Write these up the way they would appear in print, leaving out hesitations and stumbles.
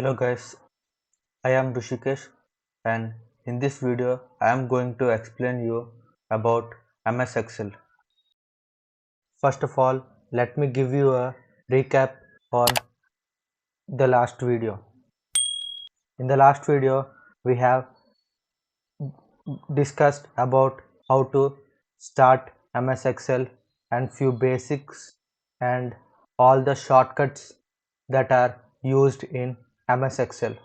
Hello guys, I am Rishikesh and in this video I am going to explain you about MS Excel. First of all, let me give you a recap on the last video. In the last video, we have discussed about how to start MS Excel and few basics and all the shortcuts that are used in MS Excel.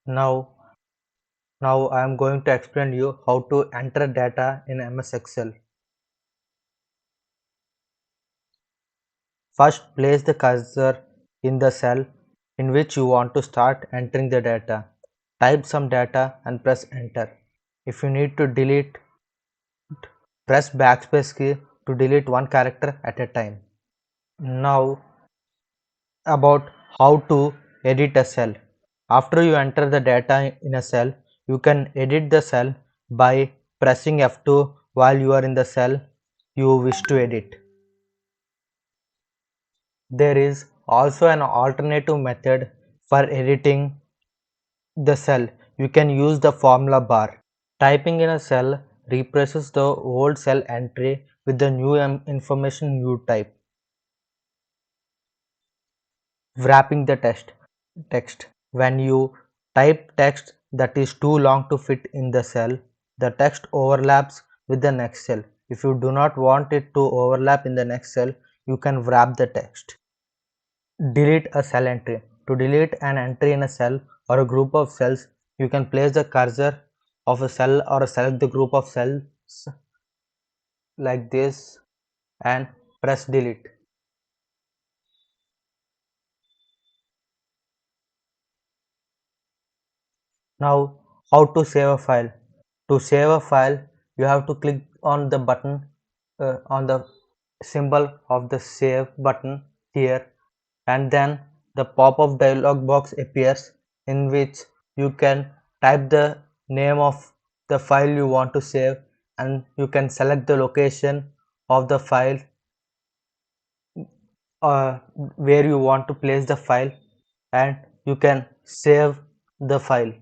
Now I am going to explain you how to enter data in MS Excel. First, place the cursor in the cell in which you want to start entering the data. Type some data and press enter. If you need to delete, press backspace key to delete one character at a time. Now about how to edit a cell. After you enter the data in a cell, you can edit the cell by pressing F2 while you are in the cell you wish to edit. There is also an alternative method for editing the cell. You can use the formula bar. Typing in a cell replaces the old cell entry with the new information you type. Wrapping the text. When you type text that is too long to fit in the cell, the text overlaps with the next cell. If you do not want it to overlap in the next cell, you can wrap the text. Delete a cell entry. To delete an entry in a cell or a group of cells, you can place the cursor of a cell or select the group of cells like this and press delete. Now, how to save a file? To save a file, you have to click on the button on the symbol of the save button here, and then the pop-up dialog box appears in which you can type the name of the file you want to save, and you can select the location of the file where you want to place the file, and you can save the file.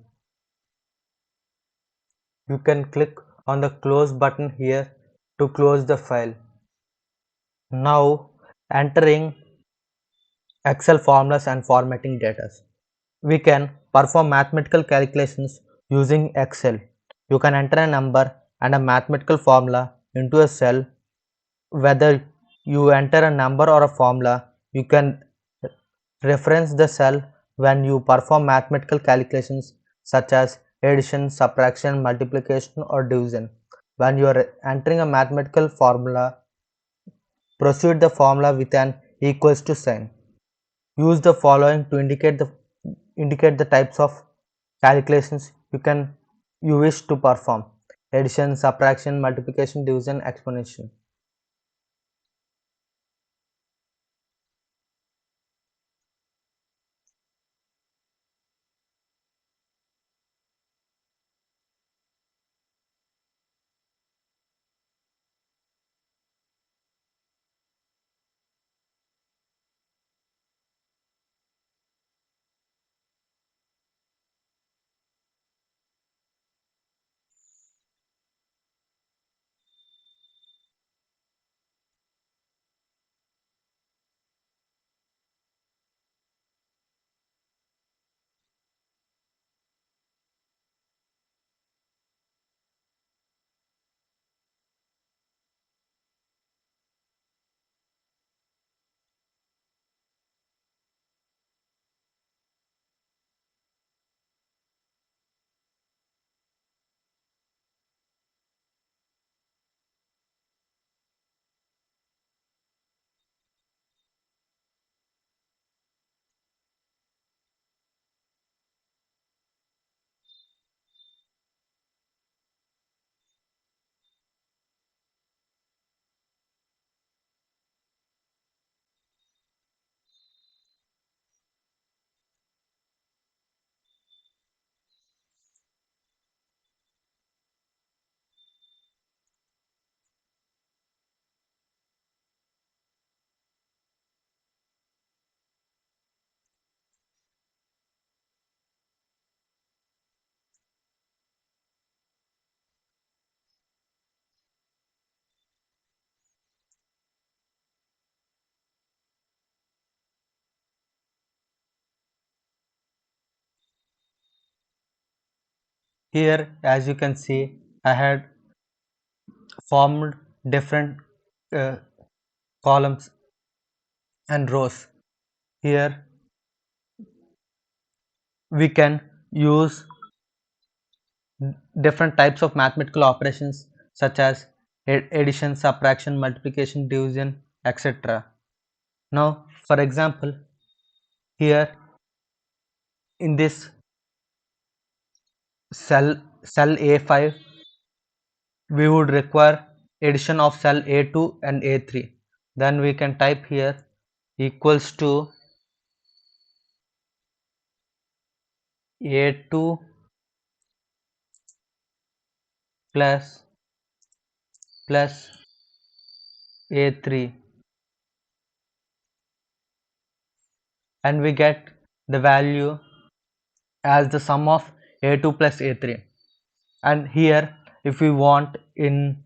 You can click on the close button here to close the file. Now entering Excel formulas and formatting data. We can perform mathematical calculations using Excel. You can enter a number and a mathematical formula into a cell. Whether you enter a number or a formula, you can reference the cell when you perform mathematical calculations such as addition, subtraction, multiplication or division. When you are entering a mathematical formula, proceed the formula with an equals to sign. Use the following to indicate the types of calculations you wish to perform: addition, subtraction, multiplication, division, exponential. Here, as you can see, I had formed different uh, columns and rows. Here we can use different types of mathematical operations such as addition, subtraction, multiplication, division, etc. Now, for example, here in this cell A5, we would require addition of cell A2 and A3. Then we can type here equals to A2 plus A3, and we get the value as the sum of A2 plus A3. And here if we want in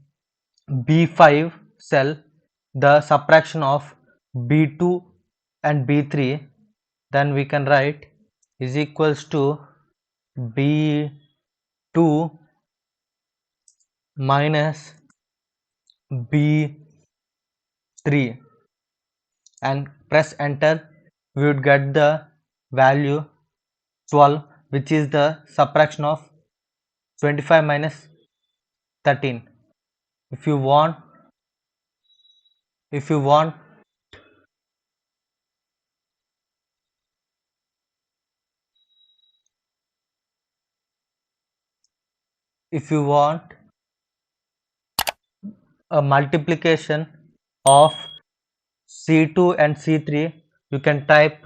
B5 cell the subtraction of B2 and B3, then we can write is equals to B2 minus B3 and press enter. We would get the value 12, which is the subtraction of 25 minus 13. If you want if you want if you want a multiplication of C2 and C3, you can type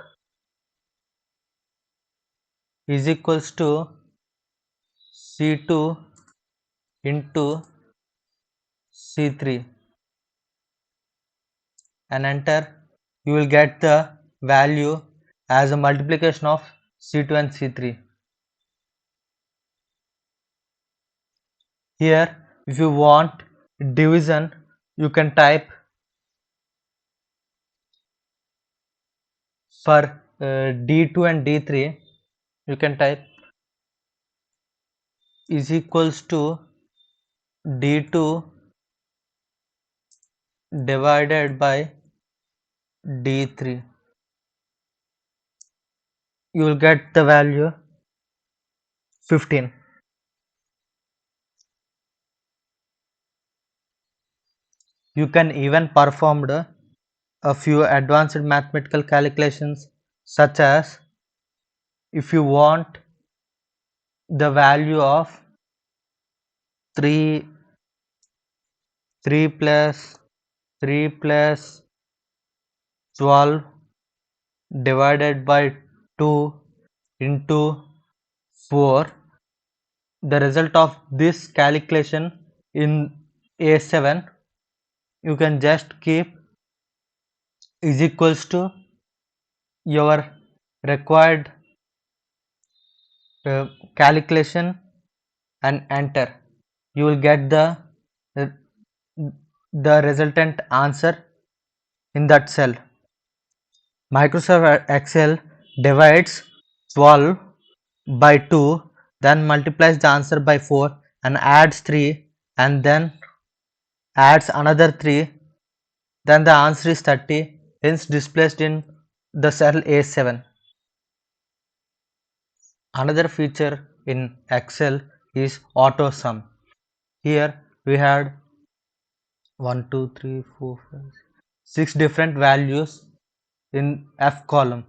is equals to C2 into C3 and enter. You will get the value as a multiplication of C2 and C3. Here if you want division, you can type for D2 and D3, you can type is equals to D2 divided by D3. You will get the value 15. You can even perform a few advanced mathematical calculations, such as if you want the value of 3 plus 12 divided by 2 into 4, the result of this calculation in A7, you can just keep is equals to your required calculation and enter. You will get the resultant answer in that cell. Microsoft Excel divides 12 by 2, then multiplies the answer by 4 and adds 3 and then adds another 3, then the answer is 30, hence displayed in the cell A7. Another feature in Excel is auto sum. Here we had 1, 2, 3, 4, 5, 6 different values in F column.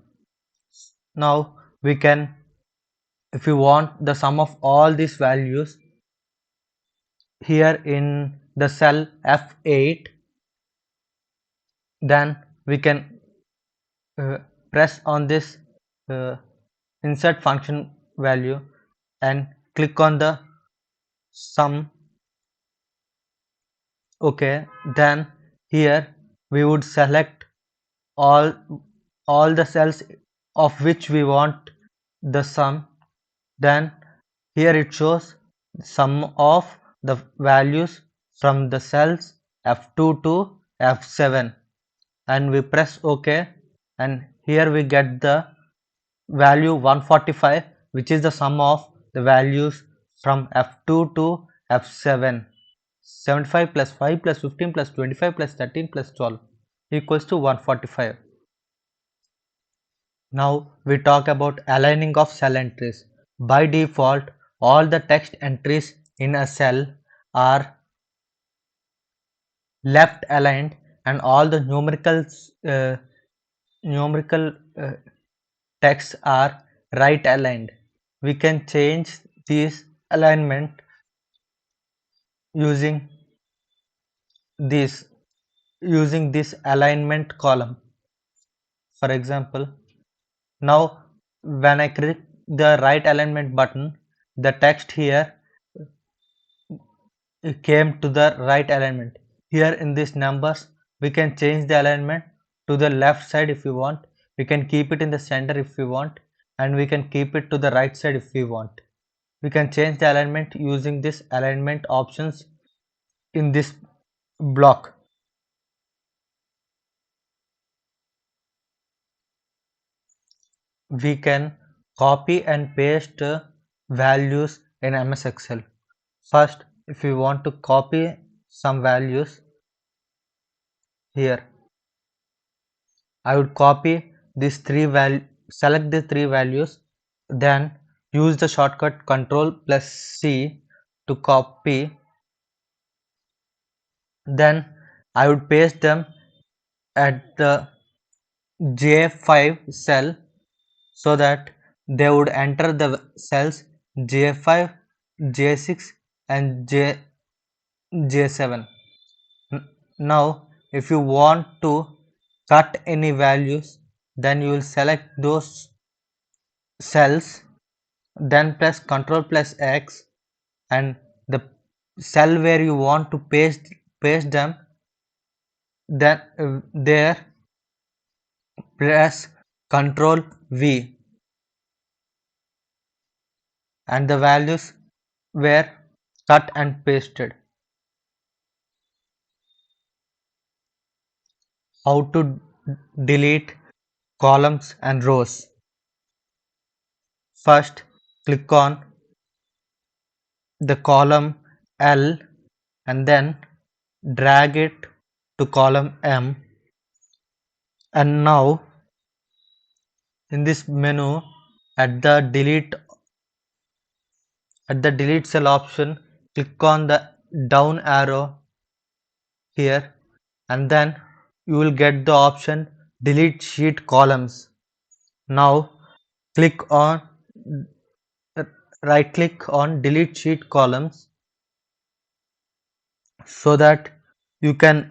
Now we can, if you want the sum of all these values, here in the cell F8, then we can press on this insert function value and click on the sum. Okay, then here we would select all the cells of which we want the sum. Then here it shows sum of the values from the cells F2 to F7, and we press OK, and here we get the value 145, which is the sum of the values from F2 to F7. 75 plus 5 plus 15 plus 25 plus 13 plus 12 equals to 145. Now we talk about aligning of cell entries. By default, all the text entries in a cell are left aligned and all the numerical texts are right aligned. We can change this alignment using this alignment column. For example, now when I click the right alignment button, the text here came to the right alignment. Here in these numbers, we can change the alignment to the left side if we want. We can keep it in the center if we want, and we can keep it to the right side if we want. We can change the alignment using this alignment options in this block. We can copy and paste values in MS Excel. First, if we want to copy some values here, I would copy these select the three values, then use the shortcut Ctrl plus C to copy. Then I would paste them at the J5 cell so that they would enter the cells J5, J6 and J7. Now if you want to cut any values, then you will select those cells, then press Ctrl plus X, and the cell where you want to paste them, then there press Ctrl V, and the values were cut and pasted. How to delete columns and rows? First, click on the column L and then drag it to column M, and now in this menu at the delete cell option, click on the down arrow here, and then you will get the option delete sheet columns. Now click on right click on delete sheet columns so that you can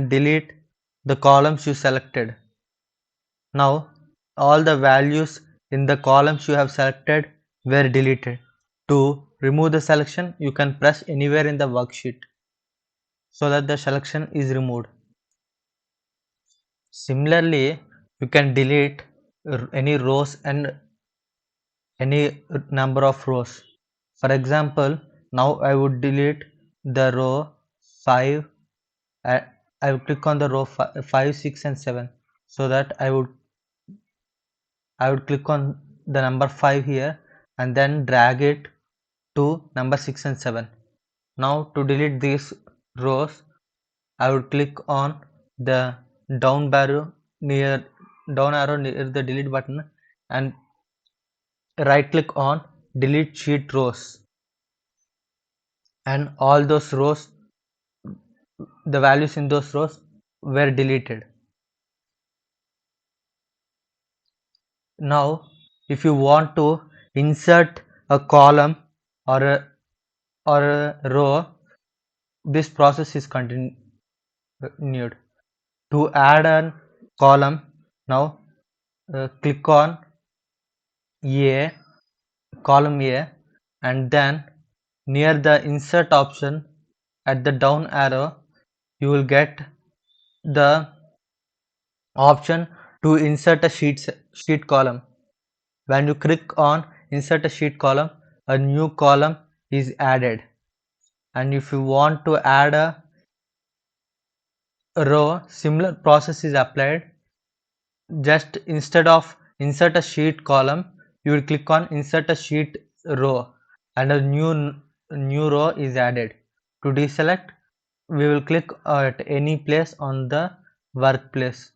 delete the columns you selected. Now all the values in the columns you have selected were deleted. To remove the selection, you can press anywhere in the worksheet so that the selection is removed. Similarly, you can delete any rows and any number of rows. For example, now I would delete the row 5. I would click on the row 5, 6 and 7 so that I would click on the number 5 here and then drag it to number 6 and 7. Now to delete these rows, I would click on the down arrow near the delete button and right click on delete sheet rows, and all those rows, the values in those rows were deleted. Now if you want to insert a column or a row, this process is continued. To add a column, now click on column A, and then near the insert option at the down arrow you will get the option to insert a sheet column. When you click on insert a sheet column, a new column is added, and if you want to add a row, similar process is applied. Just instead of insert a sheet column, you will click on insert a sheet row and a new row is added. To deselect, we will click at any place on the workplace.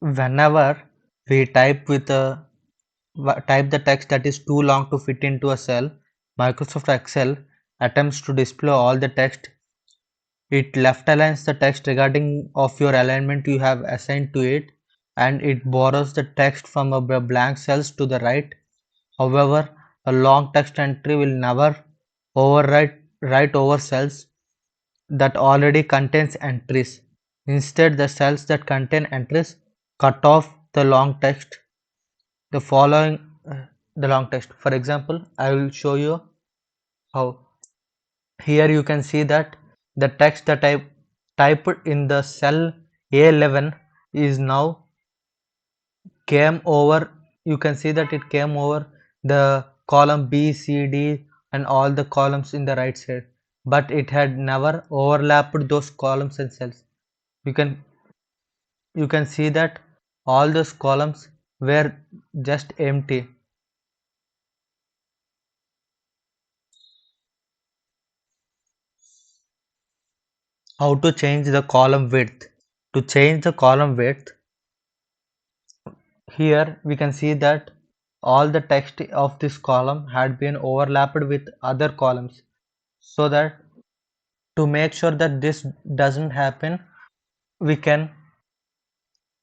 Whenever we type the text that is too long to fit into a cell, Microsoft Excel attempts to display all the text. It left aligns the text regarding of your alignment you have assigned to it, and it borrows the text from a blank cells to the right. However, a long text entry will never overwrite write over cells that already contains entries. Instead, the cells that contain entries cut off the long text. The following the long text. For example, I will show you how. Here you can see that the text that I typed in the cell A11 is now came over. You can see that it came over the column B, C, D and all the columns in the right side, but it had never overlapped those columns and cells. You can you can see that all those columns were just empty. How to change the column width? To change the column width, here we can see that all the text of this column had been overlapped with other columns. So that to make sure that this doesn't happen, we can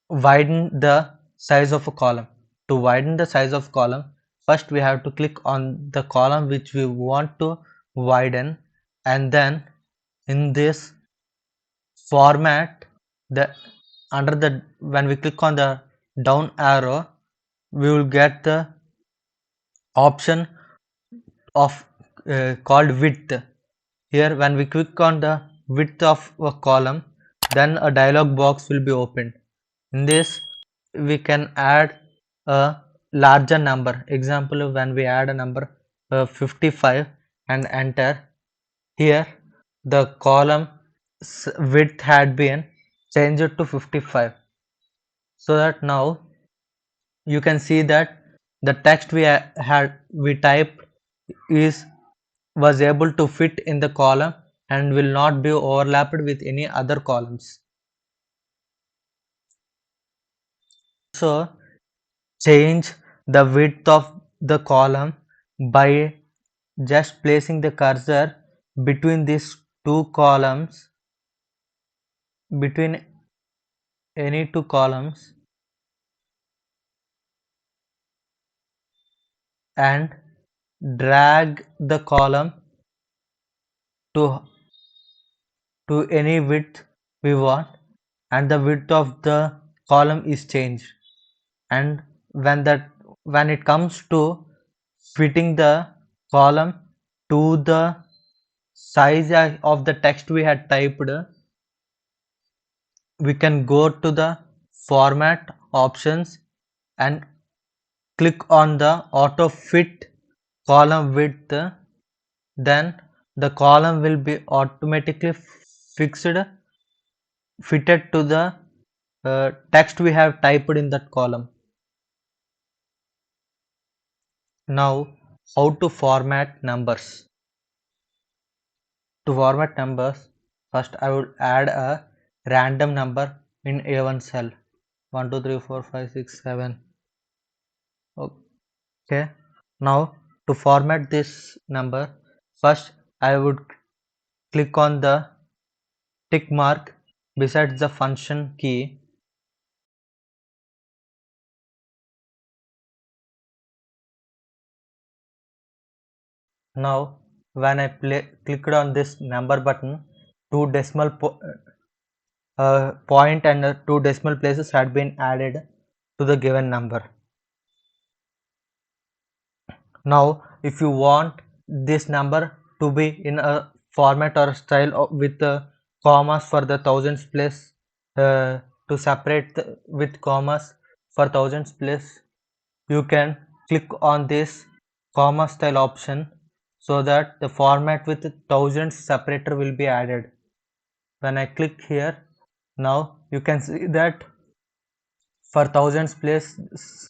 widen the size of a column. To widen the size of column, first we have to click on the column which we want to widen, and then in this format, the under the when we click on the down arrow, we will get the option of called width. Here when we click on the width of a column, then a dialog box will be opened. In this we can add a larger number. Example, when we add a number 55 and enter, here the column width had been changed to 55, so that now you can see that the text we typed is was able to fit in the column and will not be overlapped with any other columns. So change the width of the column by just placing the cursor between these two columns, between any two columns, and drag the column to any width we want, and the width of the column is changed. And when it comes to fitting the column to the size of the text we had typed, we can go to the format options and click on the auto fit column width. Then the column will be automatically fitted to the text we have typed in that column. Now, how to format numbers? To format numbers, first I would add a random number in A1 cell. 1 2 3 4 5 6 7. Okay. Now to format this number, first I would click on the tick mark besides the function key. Now when I clicked on this number button, two point and two decimal places had been added to the given number. Now, if you want this number to be in a format or a style with the commas for the thousands place, to separate with commas for thousands place, you can click on this comma style option so that the format with thousands separator will be added. When I click here, now you can see that for thousands places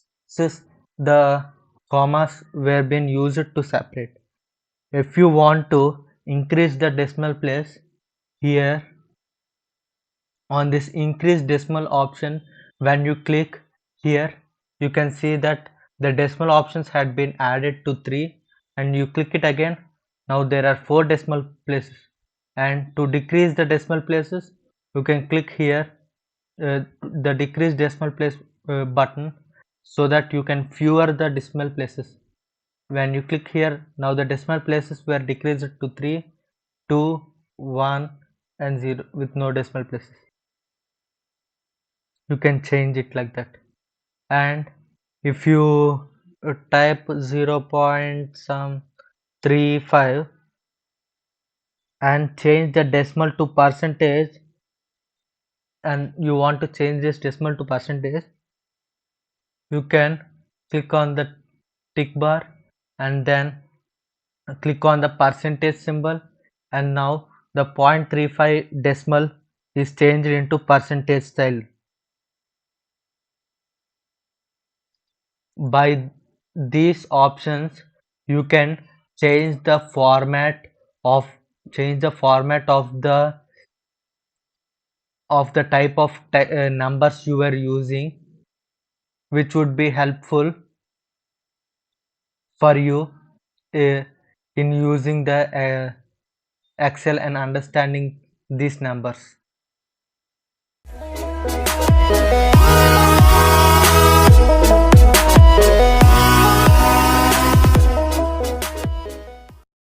the commas were being used to separate. If you want to increase the decimal place, here on this increase decimal option, when you click here, you can see that the decimal options had been added to 3, and you click it again. Now there are 4 decimal places, and to decrease the decimal places, you can click here the decrease decimal place button, so that you can fewer the decimal places. When you click here, now the decimal places were decreased to 3, 2, 1 and 0 with no decimal places. You can change it like that. And if you type 0.35 and change the decimal to percentage, and you want to change this decimal to percentage, you can click on the tick bar and then click on the percentage symbol, and now the 0.35 decimal is changed into percentage style. By these options, you can change the format of the type of numbers you are using, which would be helpful for you uh, in using the Excel and understanding these numbers.